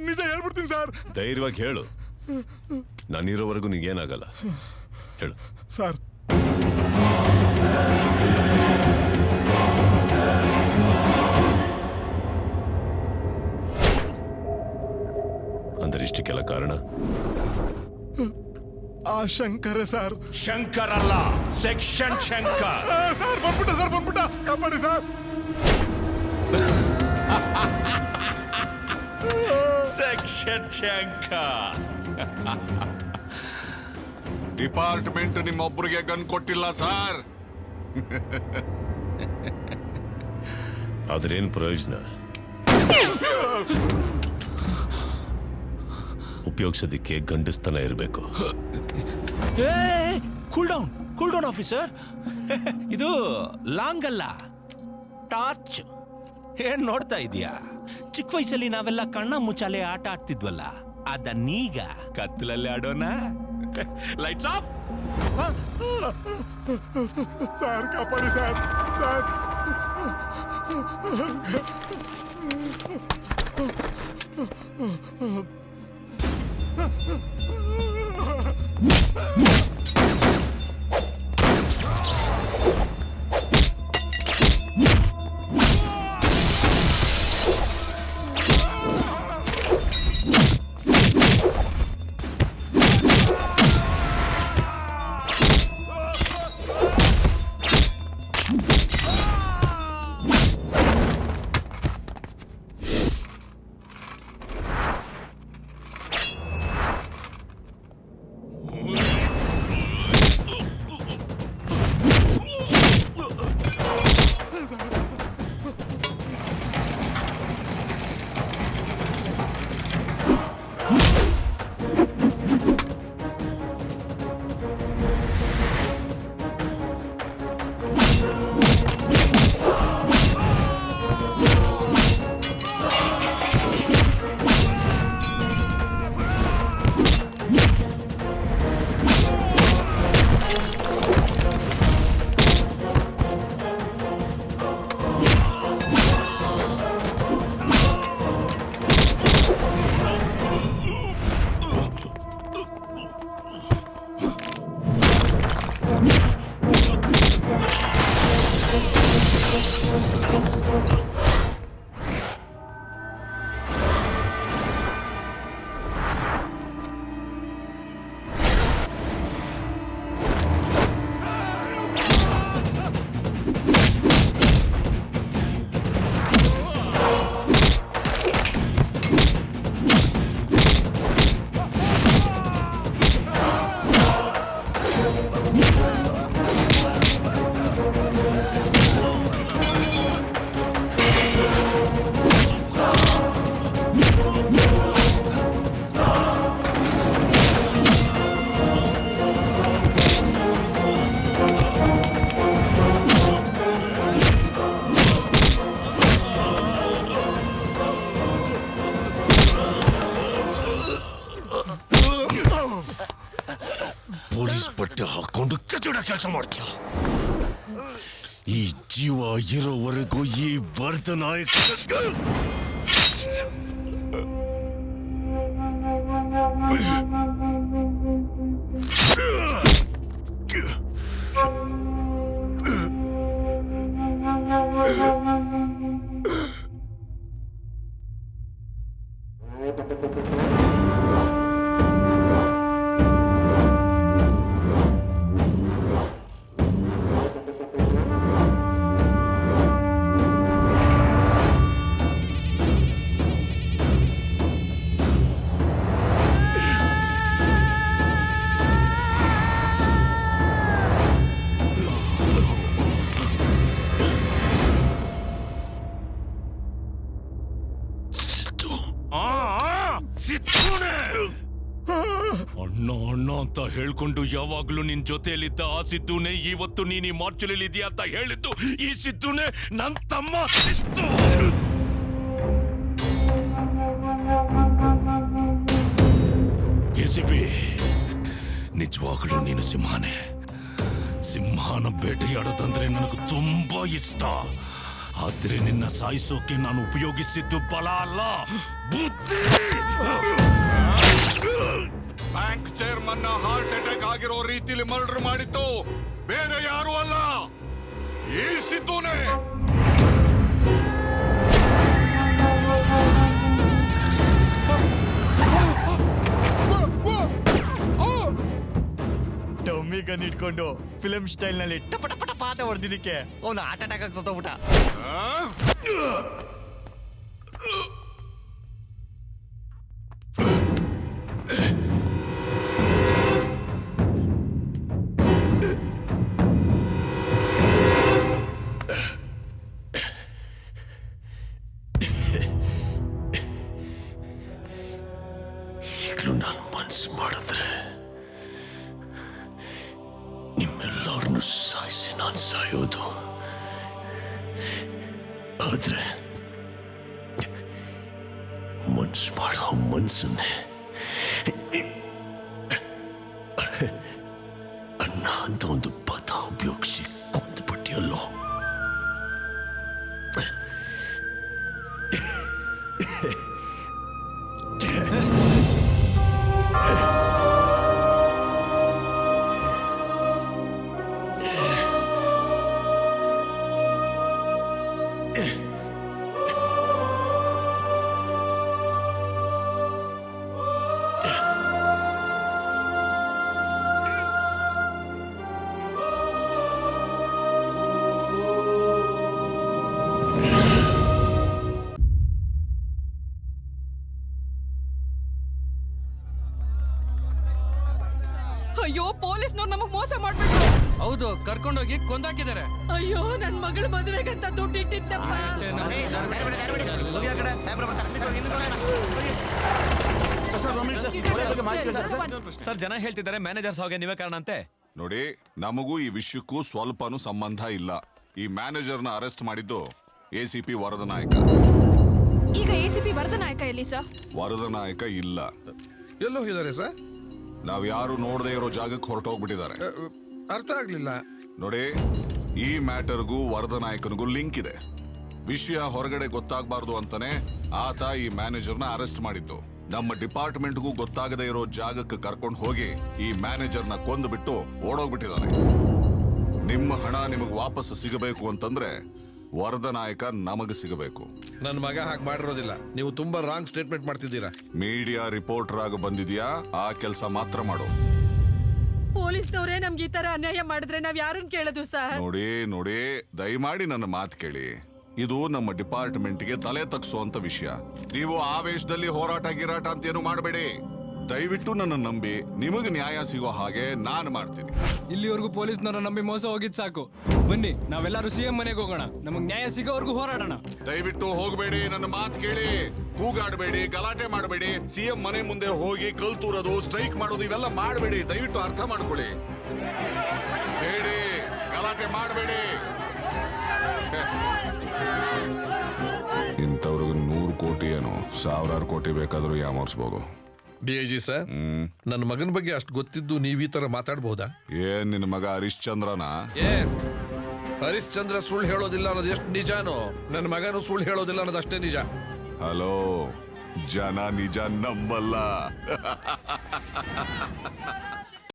ನಿಜ ಹೇಳ್ಬಿಡ್ತೀನಿ ಸರ್. ಧೈರ್ಯವಾಗಿ ಹೇಳು, ನಾನಿರೋವರೆಗೂ ನಿಂಗೇನಾಗಲ್ಲ. ಹೇಳು ಸರ್. ಅಂದ್ರೆ ಇಷ್ಟಕ್ಕೆಲ್ಲ ಕಾರಣ ಆ ಶಂಕರ ಸರ್. ಶಂಕರ್ ಅಲ್ಲ, ಸೆಕ್ಷನ್ ಶಂಕರ್. ಸರ್ ಬಂದ್ಬಿಟ್ಟ ಕಾಪಾಡಿ ಸರ್. ಸೆಕ್ಷನ್ ಶಂಕರ್. ಡಿಪಾರ್ಟ್ಮೆಂಟ್ ನಿಮ್ಮೊಬ್ಬರಿಗೆ ಗನ್ ಕೊಟ್ಟಿಲ್ಲ ಸರ್. ಆದ್ರೇನ್ ಪ್ರಯೋಜನ? ಉಪಯೋಗಿಸೋದಿಕ್ಕೆ ಗಂಡಸ್ತನ ಇರಬೇಕು. Cool down officer. ಇದು ಲಾಂಗ್ ಅಲ್ಲ, ಟಾರ್ಚ್. ಏನ್ ನೋಡ್ತಾ ಇದೀಯಾ? ಚಿಕ್ಕ ವಯಸ್ಸಲ್ಲಿ ನಾವೆಲ್ಲ ಕಣ್ಣ ಮುಚ್ಚಾಲೆ ಆಟ ಆಡ್ತಿದ್ವಲ್ಲ, ಅದನ್ನೀಗ ಕತ್ತಲಲ್ಲಿ ಆಡೋಣ. Lights off. ಸರ್ ಕಾಪಾಡಿ ಸರ್. ಸರ್ ಪೊಲೀಸ್ ಬಟ್ಟೆ ಹಾಕೊಂಡು ಕಚಡ ಕೆಲಸ ಮಾಡ್ತೀಯ. ಈ ಜೀವ ಇರೋವರೆಗೂ ಈ ಭರತನಾಯಕ ಅಣ್ಣ ಅಣ್ಣ ಅಂತ ಹೇಳ್ಕೊಂಡು ಯಾವಾಗ್ಲೂ ನಿನ್ ಜೊತೆಯಲ್ಲಿದ್ದ ಆ ಸಿದ್ದುನೇ ಇವತ್ತು ನೀನ್ ಈ ಮಾರ್ಚಲ್ಲಿ ಇದೆಯಾ ಅಂತ ಹೇಳಿದ್ದು ಈ ಸಿದ್ದುನೇ ನನ್ ತಮ್ಮ ಸಿದ್ದು. ಎಸಿಬಿ ನಿಜವಾಗ್ಲೂ ನೀನು ಸಿಂಹನೇ. ಸಿಂಹನ ಬೇಟೆಯಾಡೋದಂದ್ರೆ ನನಗೆ ತುಂಬಾ ಇಷ್ಟ. ಆದ್ರೆ ನಿನ್ನ ಸಾಯಿಸೋಕೆ ನಾನು ಉಪಯೋಗಿಸಿದ್ದು ಬಲ ಅಲ್ಲ, ಬುದ್ಧಿ. ಬ್ಯಾಂಕ್ ಚೇರ್ಮನ್ ಹಾರ್ಟ್ ಅಟ್ಯಾಕ್ ಆಗಿರೋ ರೀತಿಲಿ ಮರ್ಡರ್ ಮಾಡಿತ್ತು ಬೇರೆ ಯಾರು ಅಲ್ಲ, ಈ ಸಿದ್ದುನೇ. ಟಮ್ಮಿ ಗನ್ ಇಟ್ಕೊಂಡು ಫಿಲ್ಮ್ ಸ್ಟೈಲ್ ನಲ್ಲಿ ಟಪ ಟಪ ಟಪ ಅಂತ ಹೊಡೆದಿದ್ದಕ್ಕೆ ಅವನು ಹಾರ್ಟ್ ಅಟ್ಯಾಕ್ ಆಗಿ ಸತ್ತೋಗ್ಬಿಟ್ಟ. ಈಗಲೂ ನಾನು ಮನ್ಸು ಮಾಡಿದ್ರೆ ನಿಮ್ಮೆಲ್ಲರನ್ನು ಸಾಯಿಸಿ ನಾನು ಸಾಯೋದು. ಆದ್ರೆ ಮನ್ಸು ಮಾಡೋ ಮನ್ಸನ್ನೇ ಅಣ್ಣ ಅಂತ ಒಂದು ಪದ ಉಪಯೋಗಿಸಿ ಕೊಂದುಬಿಟ್ಟಿಯಲ್ಲೋ. ಅಯ್ಯೋ ಪೊಲೀಸ್ನವ್ರು ನಮಗ್ ಮೋಸ ಮಾಡ್ಬಿಟ್ರು. ಹೌದು, ಕರ್ಕೊಂಡೋಗಿ ಕೊಂದಾಕಿದ್ದಾರೆ. ಅಯ್ಯೋ ನನ್ ಮಗಳ ಮದುವೆಗಂತ ದುಡ್ಡು ಇಟ್ಟಿದ್ದಪ್ಪ. ಸರ್, ಜನ ಹೇಳ್ತಿದ್ದಾರೆ ಮ್ಯಾನೇಜರ್ ಸಾವ್ಗೆ ನೀವೇ ಕಾರಣ ಅಂತೆ. ನೋಡಿ, ನಮಗೂ ಈ ವಿಷಯಕ್ಕೂ ಸ್ವಲ್ಪನೂ ಸಂಬಂಧ ಇಲ್ಲ. ಈ ಮ್ಯಾನೇಜರ್ನ ಅರೆಸ್ಟ್ ಮಾಡಿದ್ದು ಎಸಿಪಿ ವರದನಾಯಕ. ಈಗ ಎಸಿಪಿ ವರದನಾಯಕ ಎಲ್ಲಿ ಸರ್? ವರದನಾಯಕ ಇಲ್ಲ, ಎಲ್ಲೋ ಹೋಗಿದ್ದಾರೆ ಸರ್? ನಾವ್ ಯಾರು ನೋಡದೆ ಇರೋ ಜಾಗಕ್ಕೆ ಹೊರಟೋಗ್ಬಿಟ್ಟಿದ್ದಾರೆ. ಅರ್ಥ ಆಗ್ಲಿಲ್ಲ. ನೋಡಿ, ಈ ಮ್ಯಾಟರ್ಗೂ ವರದನಾಯಕನಿಗೂ ಲಿಂಕ್ ಇದೆ. ವಿಷಯ ಹೊರಗಡೆ ಗೊತ್ತಾಗಬಾರ್ದು ಅಂತಾನೆ ಆತ ಈ ಮ್ಯಾನೇಜರ್ನ ಅರೆಸ್ಟ್ ಮಾಡಿದ್ದು. ನಮ್ಮ ಡಿಪಾರ್ಟ್ಮೆಂಟ್ಗೂ ಗೊತ್ತಾಗದೆ ಇರೋ ಜಾಗಕ್ಕೆ ಕರ್ಕೊಂಡು ಹೋಗಿ ಈ ಮ್ಯಾನೇಜರ್ನ ಕೊಂದು ಬಿಟ್ಟು ಓಡೋಗ್ಬಿಟ್ಟಿದ್ದಾನೆ. ನಿಮ್ಮ ಹಣ ನಿಮಗೆ ವಾಪಸ್ ಸಿಗಬೇಕು ಅಂತಂದ್ರೆ ವರದನಾಯಕ ನಮಗೆ ಸಿಗಬೇಕು. ನನ್ನ ಮಗ ಹಾಗೆ ಮಾಡಿರೋದಿಲ್ಲ. ನೀವು ತುಂಬಾ ರಾಂಗ್ ಸ್ಟೇಟ್ಮೆಂಟ್ ಮಾಡ್ತಿದ್ದೀರಾ. ಮೀಡಿಯಾ ರಿಪೋರ್ಟರ್ ಆಗಿ ಬಂದಿದ್ಯಾ, ಆ ಕೆಲಸ ಮಾತ್ರ ಮಾಡು. ಪೊಲೀಸ್ನವರೇ ನಮ್ಗೆ ಈ ತರ ಅನ್ಯಾಯ ಮಾಡಿದ್ರೆ ನಾವ್ ಯಾರನ್ನ ಕೇಳೋದು ಸರ್? ನೋಡಿ, ದಯಮಾಡಿ ನನ್ನ ಮಾತು ಕೇಳಿ. ಇದು ನಮ್ಮ ಡಿಪಾರ್ಟ್ಮೆಂಟ್ಗೆ ತಲೆ ತಗ್ಸುವಂತ ವಿಷಯ. ನೀವು ಆವೇಶದಲ್ಲಿ ಹೋರಾಟ ಗಿರಾಟ ಅಂತ ಏನು ಮಾಡಬೇಡಿ. ದಯವಿಟ್ಟು ನನ್ನ ನಂಬಿ ನಿಮಗೆ ನ್ಯಾಯ ಸಿಗೋ ಹಾಗೆ ನಾನು ಮಾಡ್ತೀನಿ. ಇಲ್ಲಿವರೆಗೂ ಪೊಲೀಸ್ನವ್ರ ನಂಬಿ ಮೋಸ ಹೋಗಿದ್ ಸಾಕು. ಬನ್ನಿ, ನಾವೆಲ್ಲರೂ ಸಿಎಂ ಮನೆಗೆ ಹೋಗೋಣ. ನಮಗ್ ನ್ಯಾಯ ಸಿಗೋವರೆಗೂ ಹೋರಾಡೋಣ. ದಯವಿಟ್ಟು ಹೋಗಬೇಡಿ, ನನ್ನ ಮಾತು ಕೇಳಿ. ಕೂಗಾಡಬೇಡಿ, ಗಲಾಟೆ ಮಾಡಬೇಡಿ. ಸಿಎಂ ಮನೆ ಮುಂದೆ ಹೋಗಿ ಕಲ್ ತೂರೋದು, ಸ್ಟ್ರೈಕ್ ಮಾಡೋದು ಇವೆಲ್ಲ ಮಾಡಬೇಡಿ. ದಯವಿಟ್ಟು ಅರ್ಥ ಮಾಡ್ಕೊಳ್ಳಿ. ಬೇಡಿ, ಗಲಾಟೆ ಮಾಡಬೇಡಿ. ಇಂಥವ್ರಿಗೆ 100 ಕೋಟಿ ಏನು 1000 ಕೋಟಿ ಬೇಕಾದ್ರೂ ಯಾಮರ್ಸ್ಬೋದು. DIG ಸರ್, ನನ್ನ ಮಗನ ಬಗ್ಗೆ ಅಷ್ಟು ಗೊತ್ತಿದ್ದು ನೀವು ಈ ತರ ಮಾತಾಡಬಹುದಾ? ಏನ್ ನಿನ್ನ ಮಗ ಹರಿಶ್ಚಂದ್ರನ? ಎಸ್, ಹರಿಶ್ಚಂದ್ರ ಸುಳ್ಳು ಹೇಳೋದಿಲ್ಲ ಅನ್ನೋದು ಎಷ್ಟು ನಿಜಾನೋ ನನ್ನ ಮಗನು ಸುಳ್ಳು ಹೇಳೋದಿಲ್ಲ ಅನ್ನೋದು ಅಷ್ಟೇ ನಿಜ. ಹಲೋ, ಜನ ನಿಜ ನಂಬಲ್ಲ.